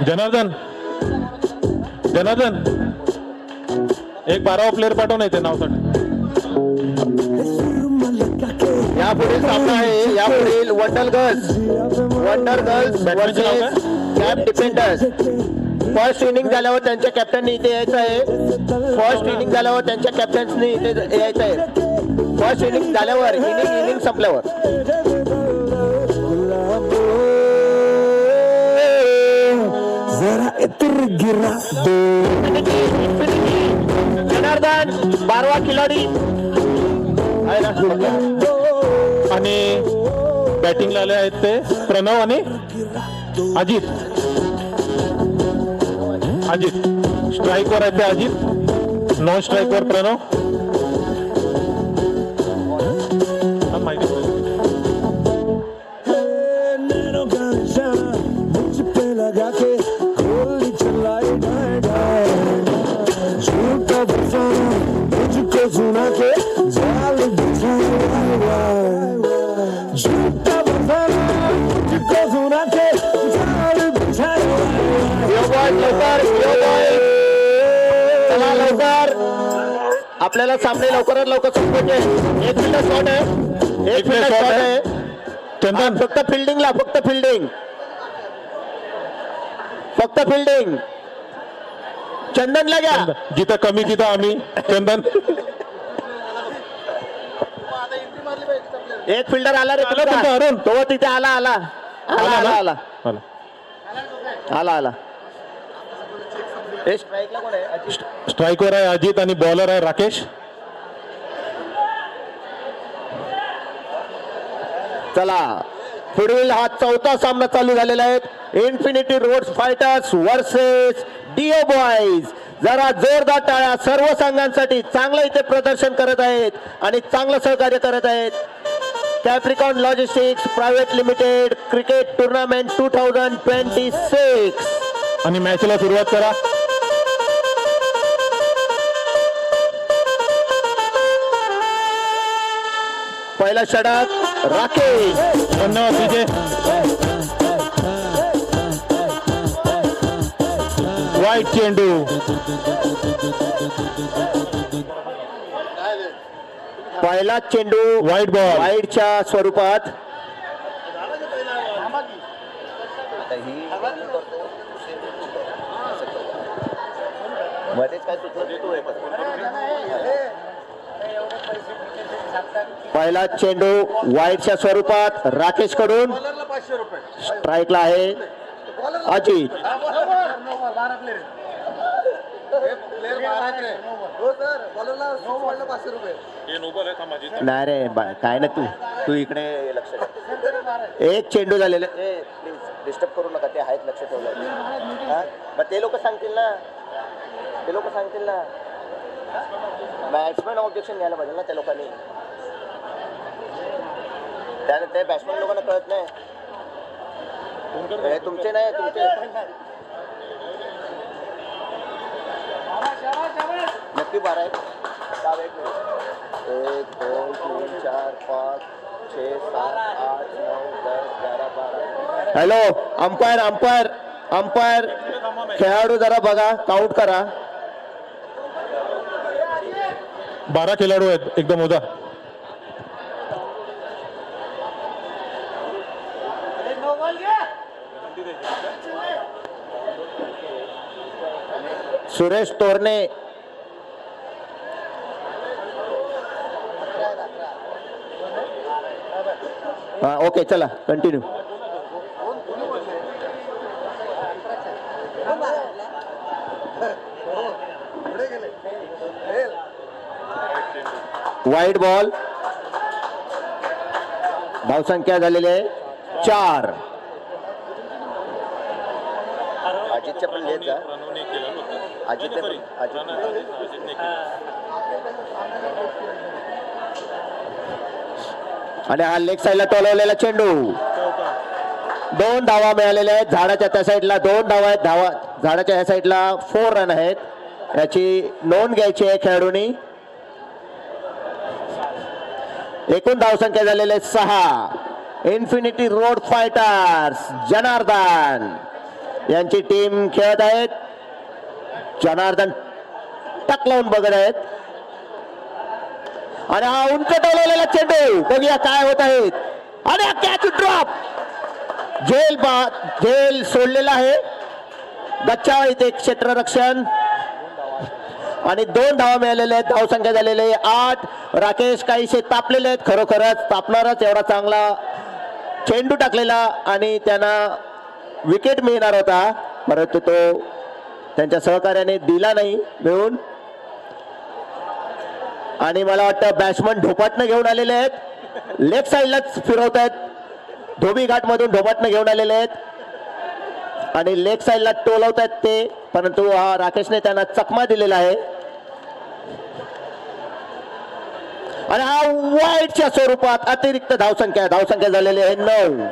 जनार्दन जनार्दन एक 12वा प्लेअर पाठव नाही ते नावसाठी. यापुढील सामना आहे. यापुढील wonder girls versus cap defenders. First inning झाल्यावर त्यांच्या कॅप्टननी इथे यायचं आहे. फर्स्ट इनिंग झाल्यावर त्यांच्या कॅप्टन्सनी इथे यायचं आहे. फर्स्ट इनिंग झाल्यावर इनिंग संपल्यावर. जनार्दन 12वा खिलाडी आहे ना. आणि बॅटिंगला आले आहेत ते प्रणव आणि अजित. स्ट्राईकवर आहेत ते अजित. नॉन स्ट्राईकवर प्रणव. माहिती लवकर आपल्याला सामने लवकरात लवकर संपवायचे. एक फिल्डर शॉट आहे. एक फिल्डर शॉट आहे. चंदन फक्त फिल्डिंगला फक्त फिल्डिंग चंदनला घ्या. जिथं कमी तिथं आम्ही. चंदन एक फिल्डर आला रे. अरुण तो तिथे आला. स्ट्राईकवर आहे अजित आणि बॉलर आहे राकेश. चला पुढील हा चौथा सामना चालू झालेला आहे. Infinity Roads Fighters versus DO Boys. जरा जोरदार टाळ्या सर्व संघांसाठी. चांगलं इथे प्रदर्शन करत आहेत आणि चांगलं सहकार्य करत आहेत. Capricorn logistics private limited cricket tournament 2026. आणि मॅचला सुरुवात करा. पहिला षटक राकेश. धन्यवाद विजय. वाईट चेंडू. पहिला चेंडू वाईट बॉल. वाईडच्या स्वरूपात. पहिला चेंडू वाईडच्या स्वरूपात राकेश कडून. स्ट्राईकला आहे अजित. नाही रे काय ना तू इकडे लक्ष दे. एक चेंडू झालेला. प्लीज डिस्टर्ब करू नका. ते आहेत लक्ष ठेवलं. मग ते लोक सांगतील ना. बॅट्समॅन ऑब्जेक्शन घ्यायला पाहिजे ना त्या लोकांनी. त्याने ते बॅट्समॅन लोकांना कळत नाही. तुमचे नाही तुमचे नक्की 12 आहेत. 1 2 3 4 5 6 7 8 9 10 11 12. हॅलो अंपायर खेळाडू जरा बघा. काउंट करा. 12 खेळाडू आहेत. एकदम मोजा. सुरेश तोरणे. ओके चला कंटिन्यू. वाईट बॉल. धावसंख्या झालेली आहे 4. अजितच्या पण लेत जा. आणि हा लेग साईडला टोलवलेला चेंडू. 2 धावा मिळालेल्या आहेत. झाडाच्या त्या साईडला 2 धावा आहेत. झाडाच्या ह्या साईडला 4 रन आहेत. याची नोंद घ्यायची आहे खेळाडूंनी. एकूण धावसंख्या झालेले 6. इन्फिनिटी रोड फायटर्स जनार्दन यांची टीम खेळत आहेत. जनार्दन टक लावून बघत आहेत आणि हा उंच टोलवलेला चेंडू बघूया काय होत आहेत. आणि हा कॅच ड्रॉप झेल सोडलेला आहे. गच्चा इथे क्षेत्ररक्षण आणि 2 धावा मिळालेल्या आहेत. धावसंख्या झालेली 8. राकेश काहीसे तापलेले आहेत, खरोखरच तापणारच. एवढा चांगला चेंडू टाकलेला आणि त्यांना विकेट मिळणार होता, परंतु तो त्यांच्या सहकार्याने दिला नाही मिळून. आणि मला वाटतं बॅट्समन ढोपाटनं घेऊन आलेले आहेत, लेफ्ट साईडलाच फिरवत आहेत. धोबी घाट मधून ढोपाटनं घेऊन आलेले आहेत आणि लेफ्ट साईडला टोलवत आहेत ते, परंतु हा राकेशने त्यांना चकमा दिलेला आहे. आणि हा वाईटच्या स्वरूपात अतिरिक्त धावसंख्या झालेली आहे 9.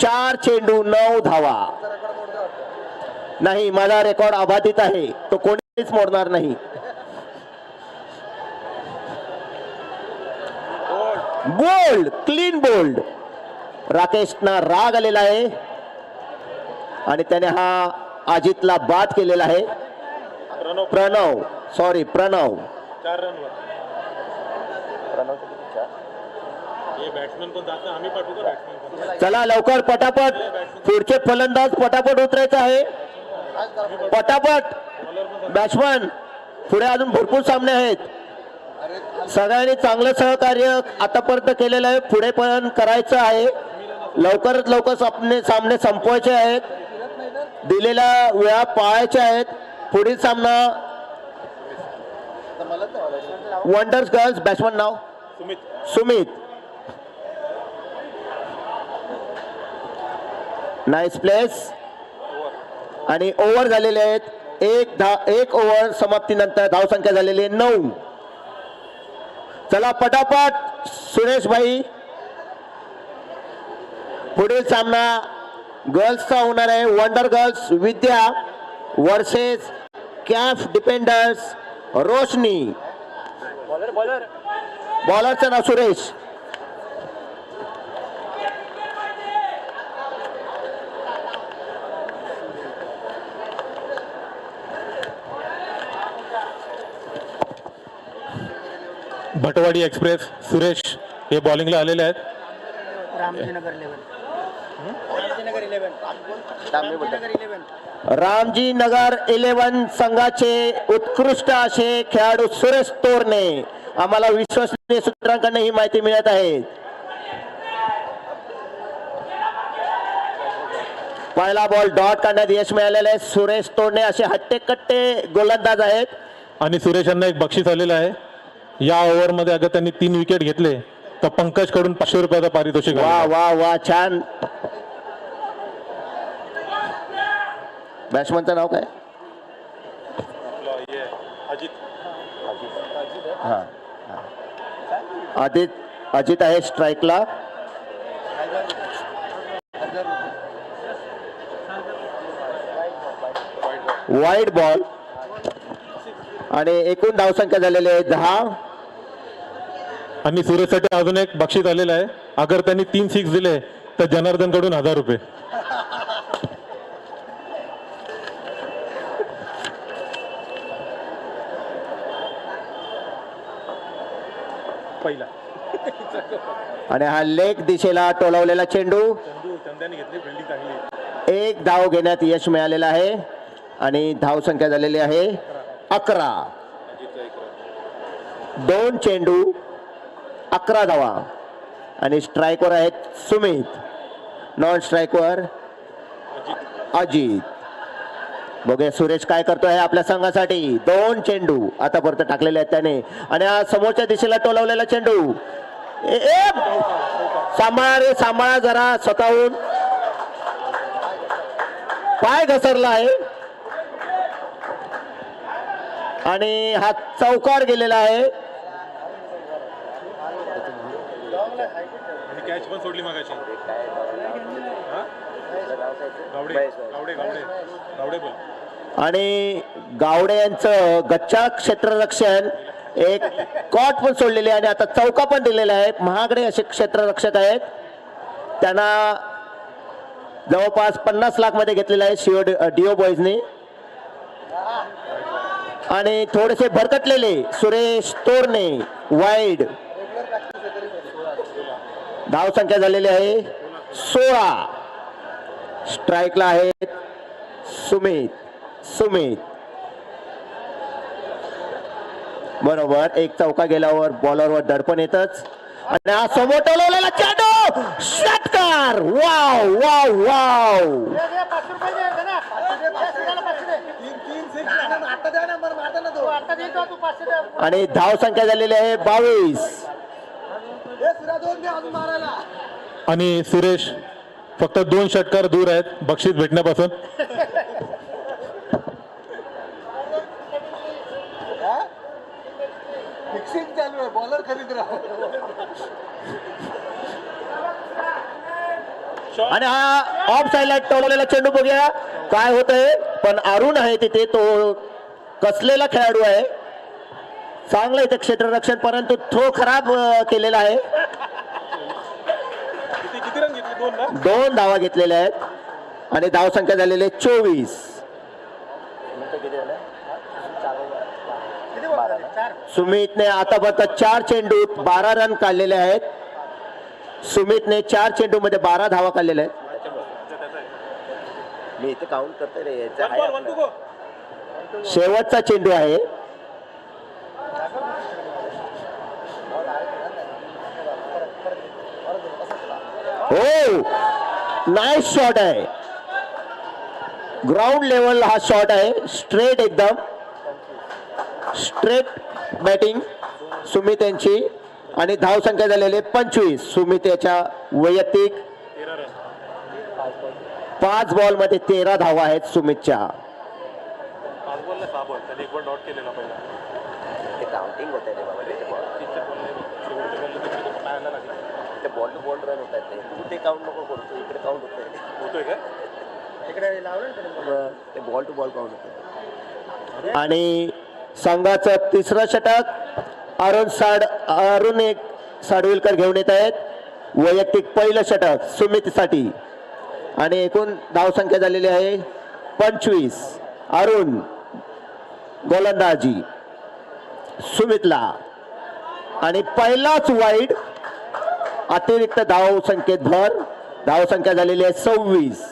4 चेंडू 9 धावा. नाही, माझा रेकॉर्ड अबाधित आहे, तो कोणीच मोडणार नाही. Bold, clean bowled. राकेशना राग आलेला आहे आणि त्याने हा अजितला बाद केलेला आहे. प्रणव 4 रनवर. हे बॅट्समॅन पण जात आम्ही पाठवू का बॅट्समॅन? चला लवकर पटापट, पुढचे फलंदाज पटापट उतरायचं आहे. पटापट बॅट्समन, पुढे अजून भरपूर सामने आहेत. सगळ्यांनी चांगलं सहकार्य आतापर्यंत केलेलं आहे, पुढे पण करायचं आहे. लवकरात लवकर आपले सामने संपवायचे आहेत, दिलेल्या वेळा पाळायच्या आहेत. पुढील सामना वंडर्स गर्ल्स. बॅट्समन नाव सुमित. Nice place. आणि ओव्हर झालेले आहेत. एक ओव्हर समाप्तीनंतर धावसंख्या झालेली आहे 9. चला पटापट सुरेश भाई, पुढील सामना गर्ल्सचा होणार आहे. वंडर गर्ल्स विद्या वर्सेस कॅफ डिफेंडर्स रोशनी. बॉलरचं नाव सुरेश. भटवाडी एक्सप्रेस सुरेश हे बॉलिंगला आलेले आहेत. रामजी नगर 11 संघाचे उत्कृष्ट असे खेळाडू सुरेश तोरणे. आम्हाला विश्वसनीय सूत्रांकडून ही माहिती मिळत आहे. पहिला बॉल डॉट काढण्यात यश मिळालेले आहे. सुरेश तोरणे असे हट्टेकट्टे गोलंदाज आहेत. आणि सुरेश यांना एक बक्षीस आलेलं आहे. या ओव्हरमध्ये अगर त्यांनी 3 विकेट घेतले तर पंकज कडून 500 रुपयाचा पारितोषिक. वा वा वा, छान. बॅट्समनचं नाव काय? अजित आहे स्ट्राईकला. वाईड बॉल आणि एकूण धावसंख्या झालेली आहे 10. आणि सुरेशसाठी अजून एक बक्षीस आलेलं आहे. अगर त्यांनी 3 सिक्स दिले तर जनार्दन कडून 1000 रुपये. पहिला आणि हा लेग दिशेला टोलवलेला चेंडू. 1 धाव घेण्यात यश मिळालेलं आहे आणि धावसंख्या झालेली आहे 11. 2 चेंडू 11 धावा. आणि स्ट्राईकवर आहेत सुमित, नॉन स्ट्राईकवर अजित. बघूया सुरेश काय करतोय आपल्या संघासाठी. 2 चेंडू आतापर्यंत टाकलेले आहेत त्याने. आणि हा समोरच्या दिशेला टोलवलेला चेंडू. सांभाळा रे सांभाळा जरा, स्वतःहून पाय घसरला आहे आणि हा चौकार गेलेला आहे. कॅच पण सोडली मगाशी. आणि गावडे यांचं गच्चा क्षेत्ररक्षण एक कॉट पण सोडलेली आहे आणि आता चौका पण दिलेला आहे. महागडे असे क्षेत्ररक्षक आहेत, त्यांना जवळपास 50 लाख मध्ये घेतलेला आहे शिव डिओ बॉईजने. आणि थोडेसे भरकटलेले सुरेश तोरणे वाईड. धाव संख्या झालेली आहे 16. स्ट्राईकला आहेत सुमित बरोबर. एक चौका गेल्यावर बॉलरवर दडपण येतच. आणि हा समोर टोलवलेला चेंडू षटकार. Wow wow wow. आणि धाव संख्या झालेली आहे 22. आणि सुरेश फक्त 2 षटकार दूर आहेत बक्षीस भेटण्यापासून. बॉलर खरीद रहा. आणि हा ऑफ साईडला टोलवलेला चेंडू बघूया काय होतंय. पण अरुण आहे तिथे, तो कसलेला खेळाडू आहे. चांगलं इथे क्षेत्ररक्षण, परंतु थ्रो खराब केलेला आहे. किती रन घेतले? 2 ना. 2 धावा घेतलेल्या आहेत आणि धाव संख्या झालेली आहे 24. सुमितने आतापर्यंत 4 चेंडूत 12 रन काढलेले आहेत. सुमितने 4 चेंडू मध्ये 12 धावा काढलेल्या आहेत. मी इथे काउंट करते रे. शेवटचा चेंडू आहे. हो, नाईस शॉट आहे. ग्राउंड लेवल हा शॉट आहे. स्ट्रेट, एकदम स्ट्रेट बॅटिंग सुमित यांची. आणि धाव संख्या झालेली 25. सुमित याच्या वैयक्तिक 5 बॉल मध्ये 13 धावा आहेत सुमितच्या. काउंटिंग होत आहे बॉल टू बॉल रन होत आहेत. तू ते काउंट नको करतो, इकडे काउंट होतोय का? इकडे लावलं ते बॉल टू बॉल काउंट होत. आणि संघाचं 3रं षटक अरुण एक साडविलकर घेऊन येत आहेत. वैयक्तिक पहिलं षटक सुमितसाठी. आणि एकूण धाव संख्या झालेली आहे 25. अरुण गोलंदाजी सुमितला. आणि पहिलाच वाईड. अतिरिक्त धाव संख्येत भर. धाव संख्या झालेली आहे 26.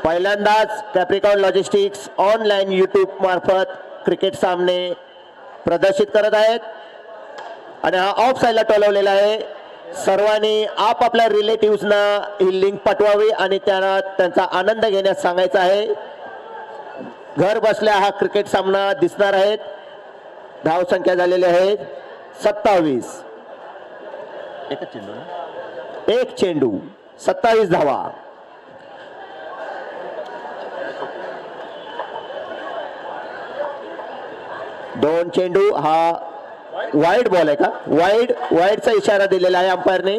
पहिल्यांदाच कॅप्रिकॉन लॉजिस्टिक्स ऑनलाईन यूट्यूब मार्फत क्रिकेट सामने प्रदर्शित करत आहेत. आणि हा ऑफ साईडला टोलवलेला आहे. सर्वांनी आपापल्या रिलेटिव्हजना ही लिंक पाठवावी आणि त्यांना त्यांचा आनंद घेण्यास सांगायचा आहे. घर बसल्या हा क्रिकेट सामना दिसणार आहेत. धाव संख्या झालेली आहे 27. एक चेंडू 27 धावा. दोन चेंडू. हा वाईड बॉल आहे का? वाईडचा इशारा दिलेला आहे अंपायरने.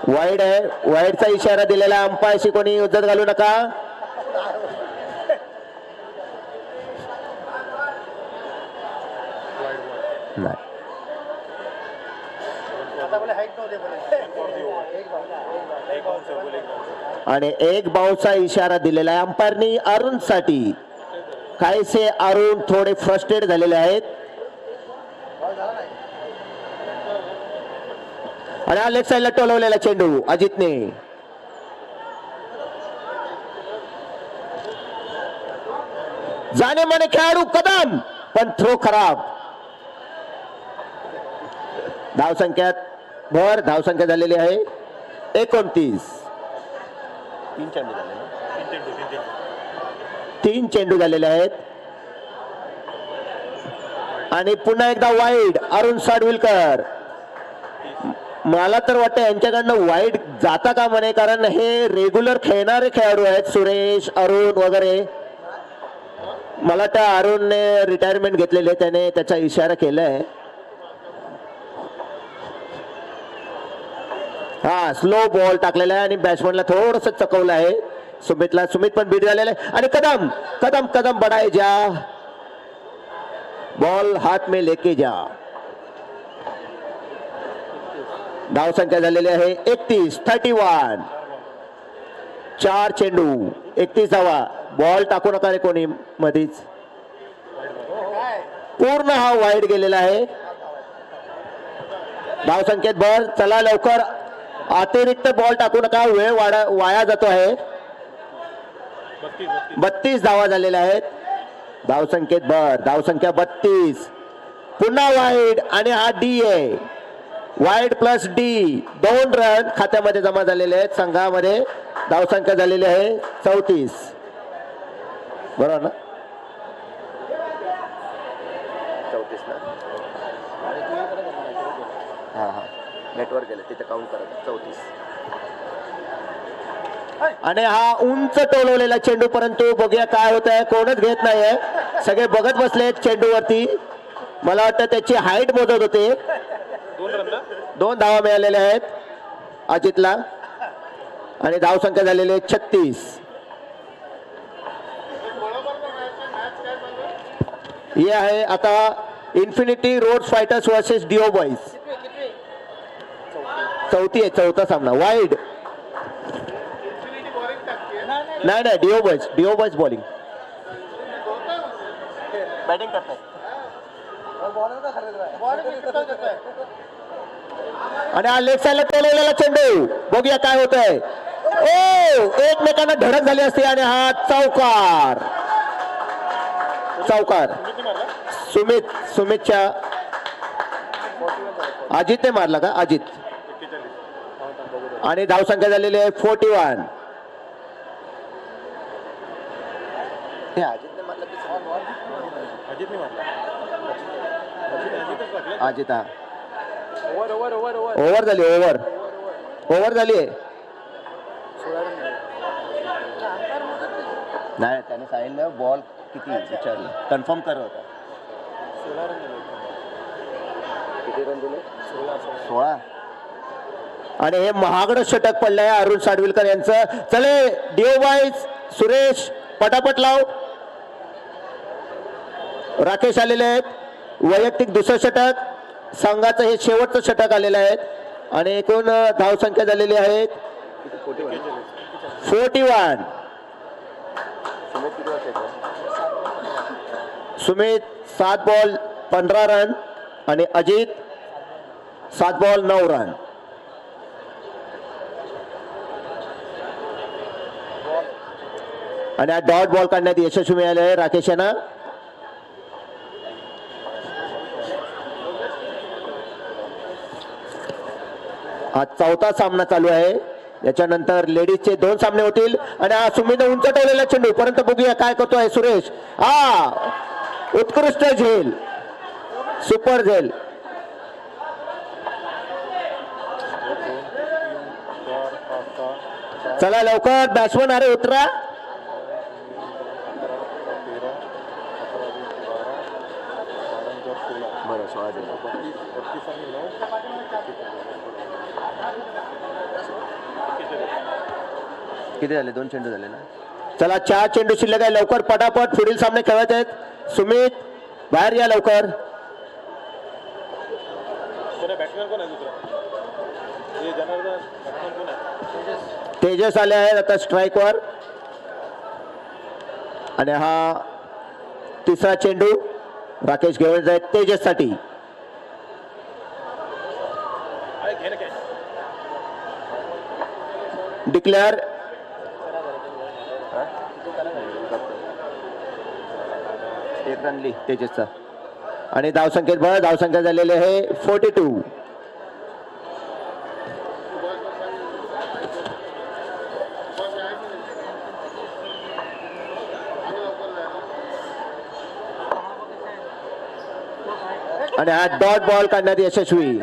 वाईड आहे. वाईडचा इशारा दिलेला आहे. अंपायरशी कोणी उद्धत घालू नका. आणि एक बाउन्सचा इशारा दिलेला आहे अंपायरनी अरुण साठी. काहीसे अरुण थोडे फ्रस्ट्रेट झालेले आहेत. आणि हा लेफ्ट साईडला टोलवलेला चेंडू अजितने. जाणे माने खेळाडू कदम, पण थ्रो खराब. धाव संख्यात भर. धाव संख्या झालेली आहे 29. 3 चेंडू झालेले आहेत. आणि पुन्हा एकदा वाईड अरुण साडविलकर. मला तर वाटतं यांच्याकडनं वाईड जाता का म्हणे, कारण हे रेग्युलर खेळणारे खेळाडू आहेत. सुरेश, अरुण वगैरे. मला त्या अरुणने रिटायरमेंट घेतलेले, त्याने त्याचा इशारा केलाय. हा स्लो बॉल टाकलेला आहे आणि बॅट्समनला थोडस चकवलं आहे सुमितला. सुमित पण बीट झालेला आहे. आणि कदम कदम कदम बडाय जा. बॉल हाथ में लेके जा. धाव संख्या झालेली आहे 31. 4 चेंडू 31 धावा. बॉल टाकू नका रे कोणी मधीच. पूर्ण हा वाईड गेलेला आहे. धाव संख्येत भर. चला लवकर, अतिरिक्त बॉल टाकू नका, वेळ वाया जातो आहे. 32 धावा झालेल्या आहेत. धाव संख्येत भर. धाव संख्या 32. पुन्हा वाईड आणि हा डी आहे. वाईड प्लस डी 2 रन खात्यामध्ये जमा झालेले आहेत. संघामध्ये धाव संख्या झालेली आहे 34. बरोबर ना? 34 ना? हा हा नेटवर्क गेलं तिथे काउंट करत 34. आणि हा उंच टोलवलेला चेंडू, परंतु बघूया काय होत आहे. कोणच घेत नाहीये. सगळे बघत बसले चेंडूवरती. मला वाटतं त्याची हाईट मोजत होते. 2 धावा मिळालेल्या आहेत अजितला आणि धाव संख्या झालेली आहे 36. हे आहे आता Infinity Roads Fighters versus DO Boys. चौथा सामना. वाईड नाही डिओ बॉईज बॉलिंग बॅटिंग करताय. आणि हा लेफ्ट साईडला टोलवलेला चेंडू. बघूया काय होत आहे. ओ एकमेकांना धडक झाली असते आणि हा चौकार. सुमितच्या अजितने मारला का? अजित. आणि धाव संख्या झालेली आहे 41. हे अजितने मारला की अजित? हा ओव्हर झाली. ओव्हर झाली आहे. नाही त्याने सांगितलं बॉल किती विचारलं. कन्फर्म कर होता. किती रन दिले? 16. आणि हे महागडं षटक पडलंय अरुण साडविलकर यांचं. चले डिओ बॉईज सुरेश पटापट लाव. राकेश आलेले आहेत. वैयक्तिक दुसरं षटक. संघाचं हे शेवटचं षटक आलेलं आहे. आणि एकूण धाव संख्या झालेली आहे 41. सुमित 7 बॉल 15 रन आणि अजित 7 बॉल 9 रन. आणि हा डॉट बॉल काढण्यात यशस्वी मिळाले आहे राकेश यांना. हा 4था सामना चालू आहे. याच्यानंतर लेडीजचे 2 सामने होतील. आणि हा सुमितने उंच ठेवलेला चेंडू, परंतु बघूया काय करतोय सुरेश. हा उत्कृष्ट झेल, सुपर झेल. चला लवकर बॅट्समन अरे उतरा. किती झाले? 2 चेंडू झाले ना. चला 4 चेंडू शिल्लक आहे. लवकर पटापट पुढील सामने खेळत आहेत. सुमित बाहेर या लवकर. तेजस आले आहेत आता स्ट्राईक वर. आणि हा 3रा चेंडू राकेश घेऊन जात तेजस साठी. डिक्लेअर. एक रन ली तेजसचा. आणि धाव संख्येत बळ. धाव संख्या झालेली आहे 42. आणि हा डॉट बॉल काढण्यात यशस्वी.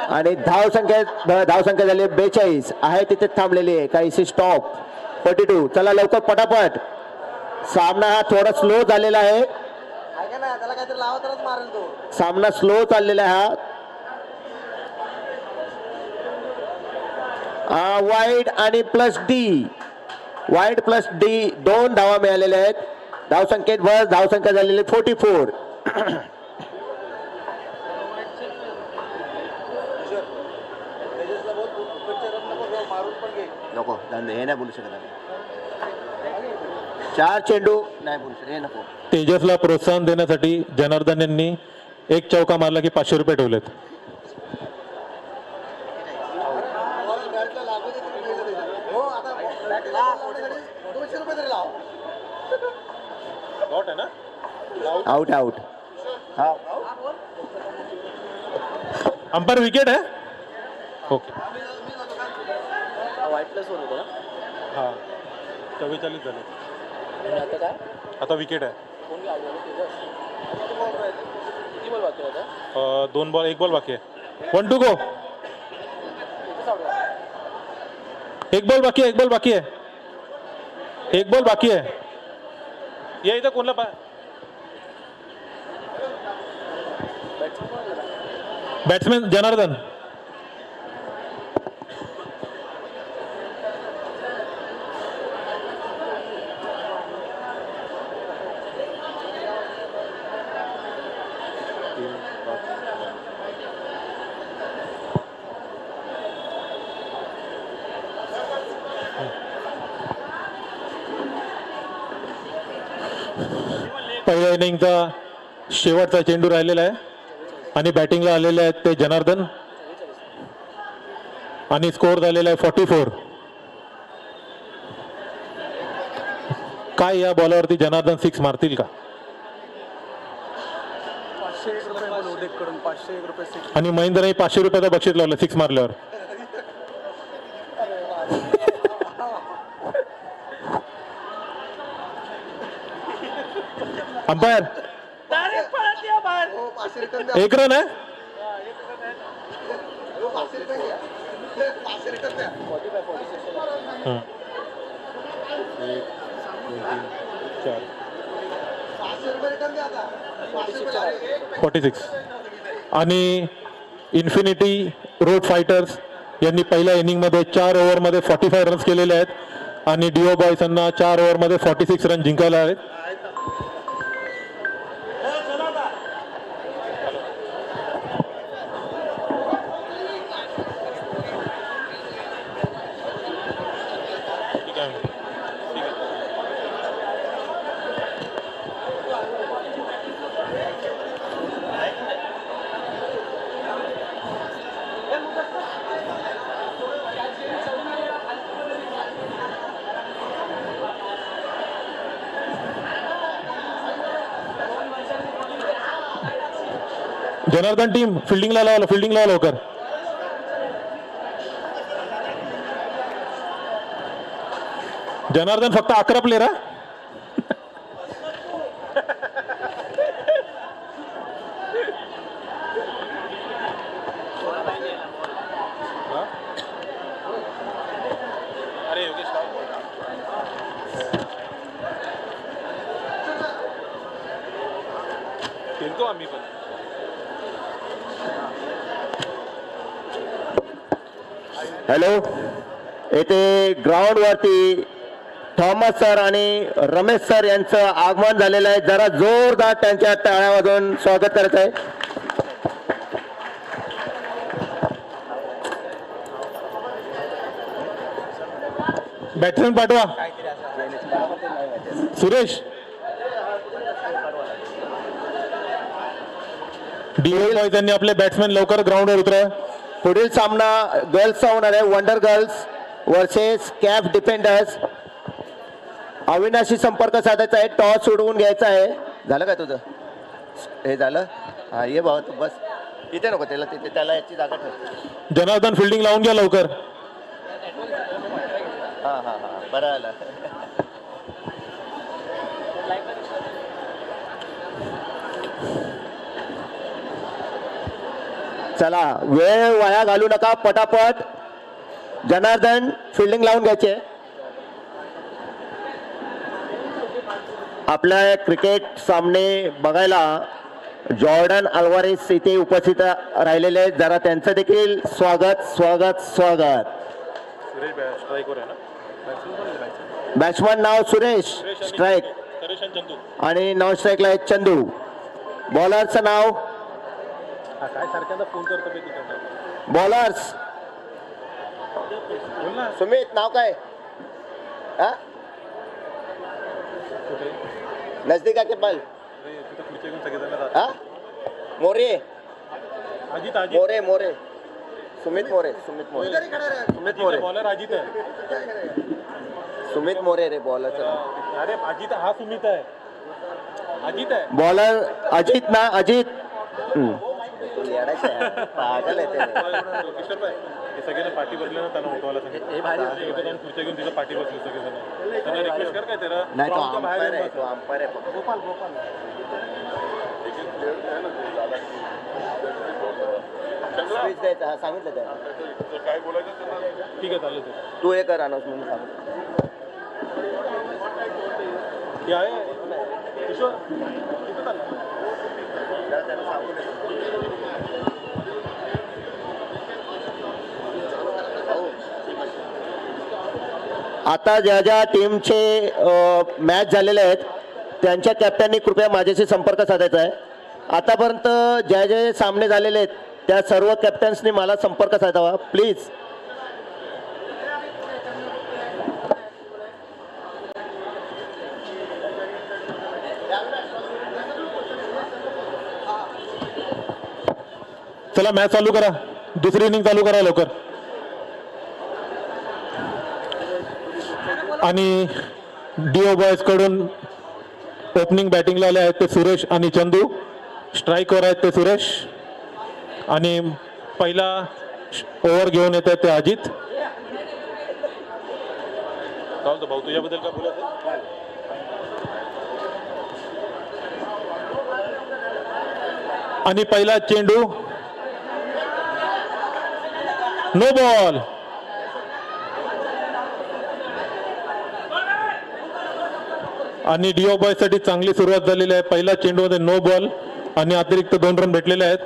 आणि धाव संख्या झाली 42 आहे तिथे थांबलेली आहे. काहीशी स्टॉप 42. चला लवकर पटापट. सामना हा थोडा स्लो झालेला आहे. सामना स्लो चाललेला आहे हा. वाईड आणि plus D wide plus D 2 धावा मिळालेल्या आहेत. धावसंख्येत बस धावसंख्या झालेली 44. नको हे नाही बोलू शकत आम्ही. 4 चेंडू नाही बोलू शकत हे नको. तेजसला प्रोत्साहन देण्यासाठी जनार्दन यांनी एक चौका मारला की 500 रुपये ठेवलेत. Out out. अंपायर विकेट आहे. ओके हा 44 झाले. आता विकेट आहे. 2 बॉल 1 बॉल बाकी आहे. 1 टू गो. 1 बॉल बाकी आहे. 1 बॉल बाकी आहे. 1 बॉल बाकी आहे. या इथं कोणला बॅट्समॅन जनार्दन. पहिल्या इनिंगचा शेवटचा चेंडू राहिलेला आहे आणि बॅटिंगला आलेले आहेत ते जनार्दन आणि स्कोअर झालेला आहे 44. काय या बॉलवरती जनार्दन 6 मारतील का? 501 रुपये उदेकडून 501 रुपये आणि महेंद्रने 500 रुपयाचा बक्षीस लावलं 6 मारल्यावर. अंपायर 1 रन आहे. हं. 46 आणि इन्फिनिटी रोड फायटर्स यांनी पहिल्या इनिंगमध्ये 4 ओव्हरमध्ये 45 रन्स केलेले आहेत आणि डिओ बॉयज यांना 4 ओव्हरमध्ये 46 रन जिंकायला आहेत. जनार्दन टीम फिल्डिंगला लावा लवकर. जनार्दन फक्त 11 प्लेयर. खेळतो आम्ही पण. हॅलो, येथे ग्राउंड वरती थॉमस सर आणि रमेश सर यांचं आगमन झालेलं आहे. जरा जोरदार त्यांच्या टाळ्या वाजवून स्वागत करत आहे. बॅट्समॅन पाठवा. सुरेश डीओ बॉयज यांनी आपले बॅट्समॅन लवकर ग्राउंडवर उतरा. पुढील सामना गर्ल्सचा होणार आहे. Wonder girls versus calf defenders. अविनाशी संपर्क साधायचा आहे. टॉस सोडवून घ्यायचा आहे. झालं काय तुझं? हे झालं. हा ये भाऊ तू बस इथे नको त्याला तिथे त्याला याची जागा ठेव. जनार्दन फिल्डिंग लावून घ्या लवकर. हा हा हा बरं आलं. चला वेळ वाया घालू नका. पटापट जनार्दन फिल्डिंग लावून घ्यायचे. आपल्या क्रिकेट सामने बघायला जॉर्डन अल्वारेस इथे उपस्थित राहिलेले आहेत. जरा त्यांचं देखील स्वागत स्वागत स्वागत. बॅट्समन नाव सुरेश, स्ट्राईक. आणि नॉन स्ट्राईकला आहे चंदू. बॉलरचं नाव, काय सारख्यांदा फोन करतो मी तिकडनं. बॉलर्स बोल ना. सुमित नाव काय? हा नजदीक आके बल. तिथं पुढचे घेऊन सगळेजण जातात. हा मोरे अजित अजित मोरे मोरे सुमित मोरे सुमित मोरे सुमित मोरे बॉलर अजित आहे. सुमित मोरे रे बॉलर. अरे अजित हा सुमित आहे. अजित आहे. बॉलर अजित ना अजित. पागल आहे ते. किशोरभाई हे सगळ्यांना पाठी बसले ना त्यांना उठवायला सांगितलं. खुर्च्या घेऊन तिथं पाठी बसले सगळेजण. त्यांना रिक्वेस्ट कर काय त्याला. नाही तो अंपायर आहे, तो अंपायर आहे. गोपाल गोपाल स्पीच द्यायचा. हा सांगितलं त्या. काय बोलायचं त्यांना. ठीक आहे चालेल सर. तू हे कर अनाउन्समेंट सांग. हे आहे किशोर तिथं चाललं. आता ज्या ज्या टीमचे मॅच झालेले आहेत त्यांच्या कॅप्टननी कृपया माझ्याशी संपर्क साधायचा आहे. आतापर्यंत ज्या जे सामने झालेले आहेत त्या सर्व कॅप्टन्सनी मला संपर्क साधावा प्लीज. चला मॅच चालू करा. दुसरी इनिंग चालू करा लवकर. आणि डीओ बॉयज कडून ओपनिंग बॅटिंगला आले आहेत ते सुरेश आणि चंदू. स्ट्राईकवर आहेत ते सुरेश. आणि पहिला ओव्हर घेऊन येत आहेत ते अजित. भाऊ तुझ्याबद्दल काय बोलायचं. आणि पहिला चेंडू नो बॉल. आणि डीओ बॉय साठी चांगली सुरुवात झालेली आहे. पहिला चेंडू मध्ये नो बॉल आणि अतिरिक्त 2 रन भेटलेले आहेत.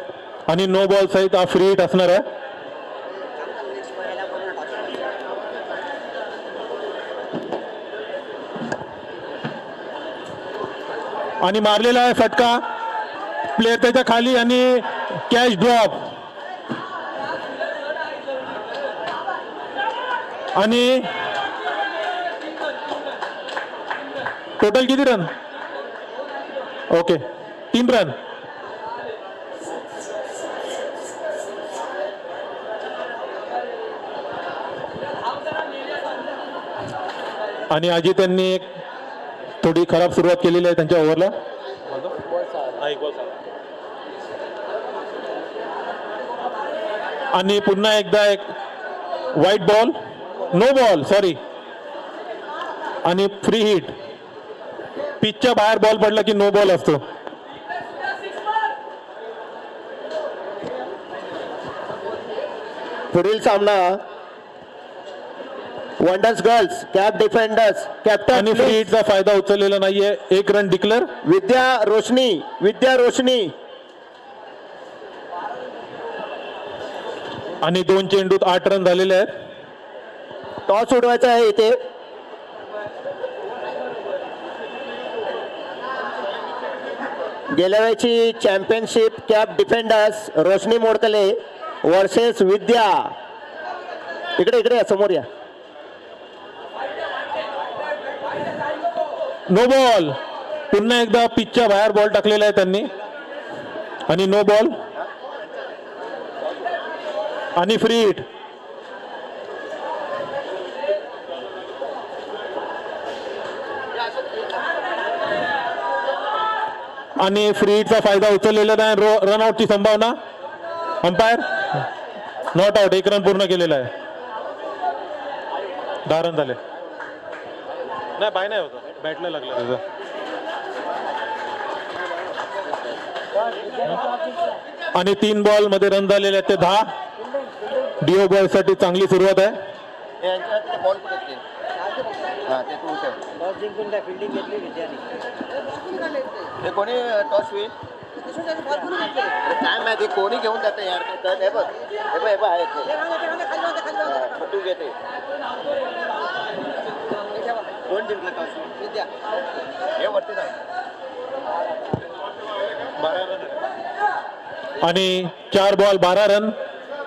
आणि नो बॉल सहित हा फ्री हिट असणार आहे. आणि मारलेला आहे फटका. प्लेयर त्याच्या खाली आणि कॅच ड्रॉप. आणि टोटल किती रन. Okay 3 run. आणि अजित यांनी एक थोडी खराब सुरुवात केलेली आहे त्यांच्या ओव्हरला. आणि पुन्हा एकदा एक white ball no ball sorry आणि फ्री हिट. पिचच्या बाहेर बॉल पडला की नो बॉल असतो. पुढील सामना wonders Girls Cap Defenders captain आणि फ्री हिटचा फायदा उचललेला नाहीये. 1 रन डिक्लेअर. विद्या रोशनी आणि 2 चेंडूत 8 रन झालेले आहेत. टॉस उडवायचा आहे इथे. गेल्या वेळची championship Cap Defenders Roshni Modakle versus Vidya. इकडे या समोर या. No ball. पुन्हा एकदा पिचच्या बाहेर बॉल टाकलेला आहे त्यांनी. आणि नो बॉल आणि फ्री हिट. आणि फ्री हिटचा फायदा उचललेला नाही. रनआउटची संभावना. Umpire not out. 1 रन पूर्ण केलेला आहे. 10 रन झाले. नाही बाय नाही होतं. बॅटला लागला त्याचा. आणि 3 बॉल मध्ये रन झालेले आहेत ते 10. डीओ बॉय साठी चांगली सुरुवात आहे. कोणी टॉस होईल काय माहिती कोणी घेऊन जाते यार. हे बघ तू घेते कोण जिंकलं टॉस? विद्या. हे वरती जाऊ. आणि 4 बॉल 12 रन,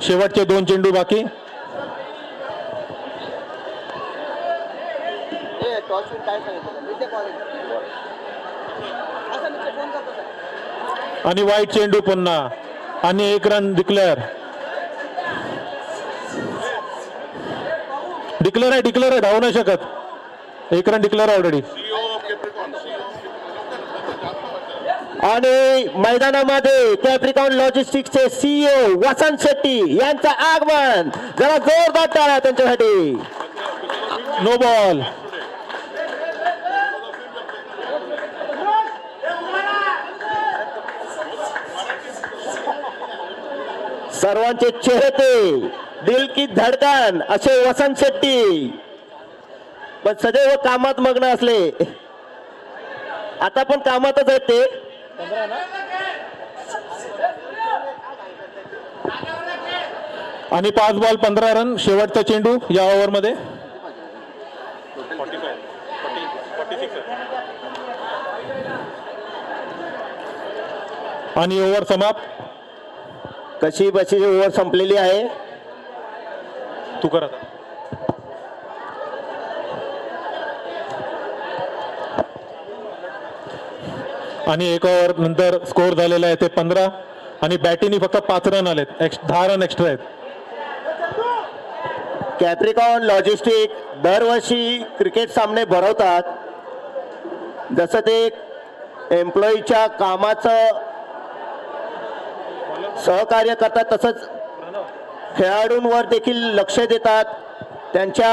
शेवटचे 2 चेंडू बाकी. हे टॉस काय सांगितलं? विद्या कॉलेज. असं नुसतं फोन करतो सर. आणि वाईट चेंडू पुन्हा आणि 1 रन डिक्लेअर आहे धावू नाही शकत. 1 रन डिक्लेअर ऑलरेडी. आणि मैदानामध्ये कॅप्रिकॉन लॉजिस्टिक्सचे सीईओ वसंत शेट्टी यांचं आगमन. जरा जोरदार टाळ्या त्यांच्यासाठी. No ball. सर्वांचे चेहरे दिल की धडकन असे वसंत शेट्टी, पण सदैव कामात मग्न असले. आता पण कामातच आहेत ते. आणि 5 बॉल 15 रन, शेवटचा चेंडू या ओव्हरमध्ये. आणि ओव्हर समाप्त. कशी बशी ओव्हर संपलेली आहे. तू कर आता. आणि 1 ओव्हर नंतर स्कोर झालेला आहे ते 15 आणि बॅटिंगनी फक्त 5 रन आलेत. 10 रन एक्स्ट्रा आहेत. कॅप्रिकॉन लॉजिस्टिक दरवर्षी क्रिकेट सामने भरवतात. जसं ते एम्प्लॉईच्या कामाचं सहकार्य करतात, तसंच खेळाडूंवर देखील लक्ष देतात. त्यांच्या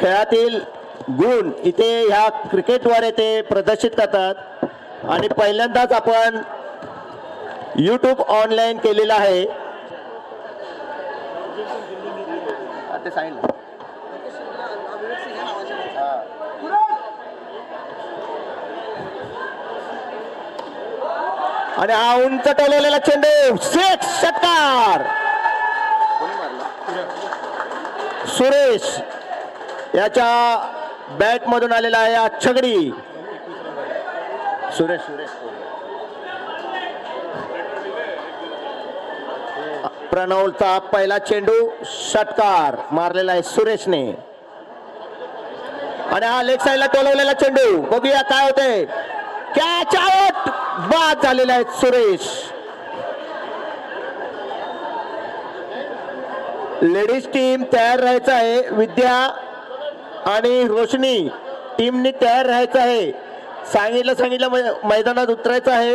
खेळातील गुण इथे ह्या क्रिकेटद्वारे ते प्रदर्शित करतात. आणि पहिल्यांदाच आपण YouTube ऑनलाईन केलेलं आहे. ते सांगितलं. आणि हा उंच टोलवलेला चेंडू, 6 षटकार. सुरेश याच्या बॅट मधून आलेला आहे हा छगडी. सुरेश प्रणवचा पहिला चेंडू षटकार मारलेला आहे सुरेशने. आणि हा लेग साईडला टोलवलेला चेंडू, बघूया काय होते. कॅच आउट, बाद झालेला आहे सुरेश. लेडीज टीम तयार राहायचं आहे. विद्या आणि रोशनी टीमनी तयार राहायचं आहे. सांगितलं मैदानात उतरायचं आहे.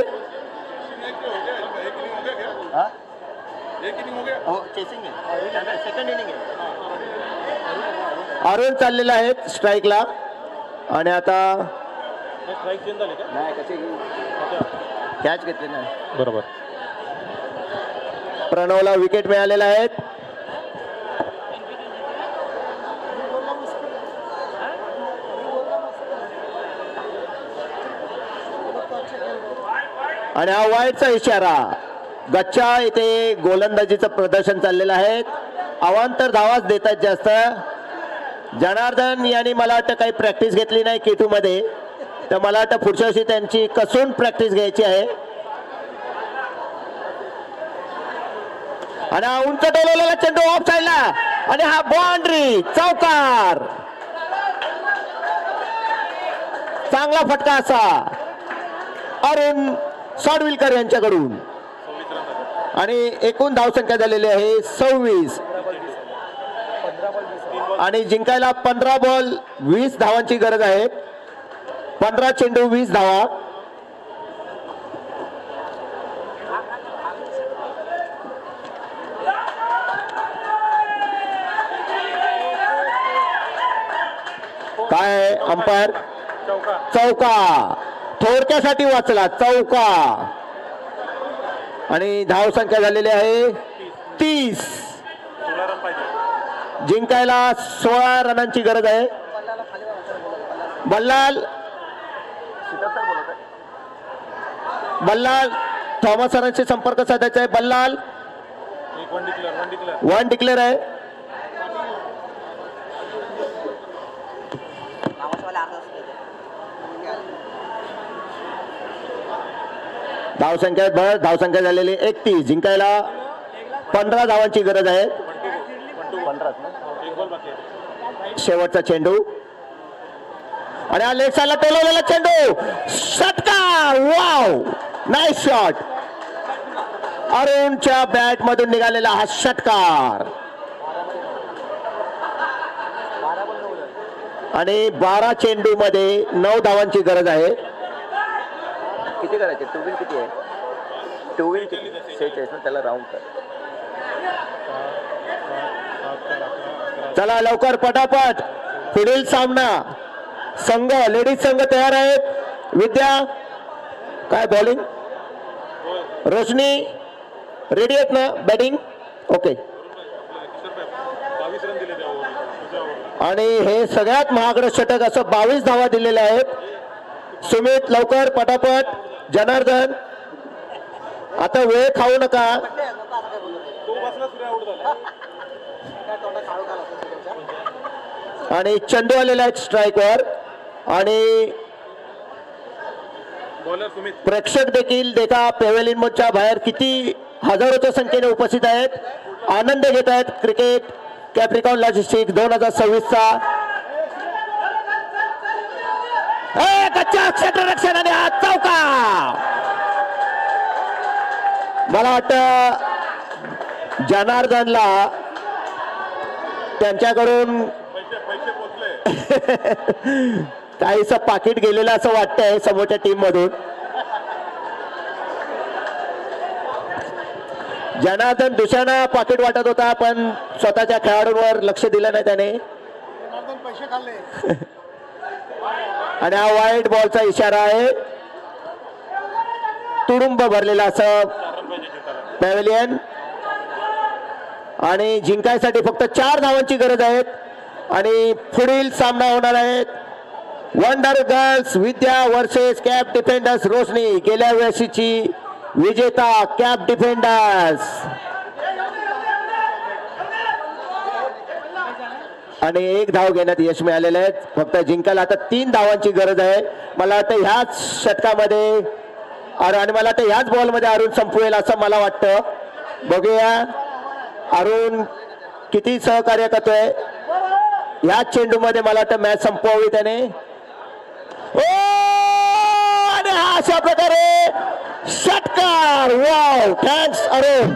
अरुण चाललेला आहे स्ट्राईकला. आणि आता कॅच घेतले नाही. बरोबर. प्रणवला विकेट मिळालेला आहे. आणि हा वाईटचा इशारा. गच्चा इथे गोलंदाजीचं प्रदर्शन चाललेलं आहे. अवांतर धावाच देतात जास्त. जनार्दन यांनी मला वाटतं काही प्रॅक्टिस घेतली नाही K2 मध्ये, तर मला वाटतं पुढच्या वर्षी त्यांची कसून प्रॅक्टिस घ्यायची आहे. आणि हा उंच टोलवलेला चेंडू ऑफ साईडला. आणि हा बाउंड्री, चौकार. चांगला फटका असा अरुण साडविलकर यांच्याकडून. आणि एकूण धावसंख्या झालेली आहे 26. आणि जिंकायला 15 बॉल 20 धावांची गरज आहे. 15 चेंडू 20 धावा. काय अंपायर? चौका. थोडक्यासाठी वाचला, चौका. आणि धाव संख्या झालेली आहे 30. जिंकायला 16 रनांची गरज आहे. बल्लाल थॉमस सरांशी संपर्क साधायचा आहे. बल्लाल 1 डिक्लेअर आहे. धावसंख्या भर धावसंख्या झालेली 31. जिंकायला 15 धावांची गरज आहे. शेवटचा चेंडू आणि हा लेग साईडला टोलवलेला चेंडू, षटकार. Wow, nice shot. अरुणच्या बॅट मधून निघालेला हा षटकार. आणि 12 चेंडू मध्ये 9 धावांची गरज आहे. किती करायचे? 2 विन किती आहे? 2 विन 46 ना, त्याला राऊंड कर. चला लवकर पटापट पुढील सामना. संघ लेडीज संघ तयार आहेत. विद्या काय बॉलिंग, रोशनी रेडी आहेत ना बॅटिंग? ओके. आणि हे सगळ्यात महागडं षटक असं 22 धावा दिलेल्या आहेत. सुमित लवकर पटापट. जनार्दन आता वेळ खाऊ नका. आणि चंदू आलेला आहे स्ट्राईकवर. आणि प्रेक्षक देखील देखा पेवेलियन मोडच्या बाहेर किती हजारोच्या संख्येने उपस्थित आहेत, आनंद घेत आहेत क्रिकेट कॅप्रिकॉन लॉजिस्टिक 2026चा. कच्च्या क्षेत्ररक्षण आणि आज चौका. मला वाटतं जनार्दनला त्यांच्याकडून काहीच पाकिट गेलेलं असं वाटतंय समोरच्या टीम मधून. जनार्दन दुसऱ्यांना पाकिट वाटत होता पण स्वतःच्या खेळाडूंवर लक्ष दिलं नाही त्याने. पैसे खाल्ले. आणि हा वाईट बॉलचा इशारा आहे. तुडुंब भरलेला असं पॅव्हेलियन. आणि जिंकायसाठी फक्त 4 धावांची गरज आहे. आणि पुढील सामना होणार आहे वंडर गर्ल्स विद्या वर्सेस कॅप डिफेंडर्स रोशनी. गेल्या वर्षीची विजेता कॅप डिफेंडर्स. आणि 1 धाव घेण्यात यश मिळालेलं आहे. फक्त जिंकायला आता 3 धावांची गरज आहे. मला वाटतं ह्याच षटकामध्ये आणि मला वाटतं ह्याच बॉलमध्ये अरुण संपवेल असं मला वाटतं. बघूया अरुण किती सहकार्य करतोय. ह्याच चेंडूमध्ये मला वाटतं मॅच संपवावी त्याने. आणि हा अशा प्रकारे षटकार. Wow, thanks Arun.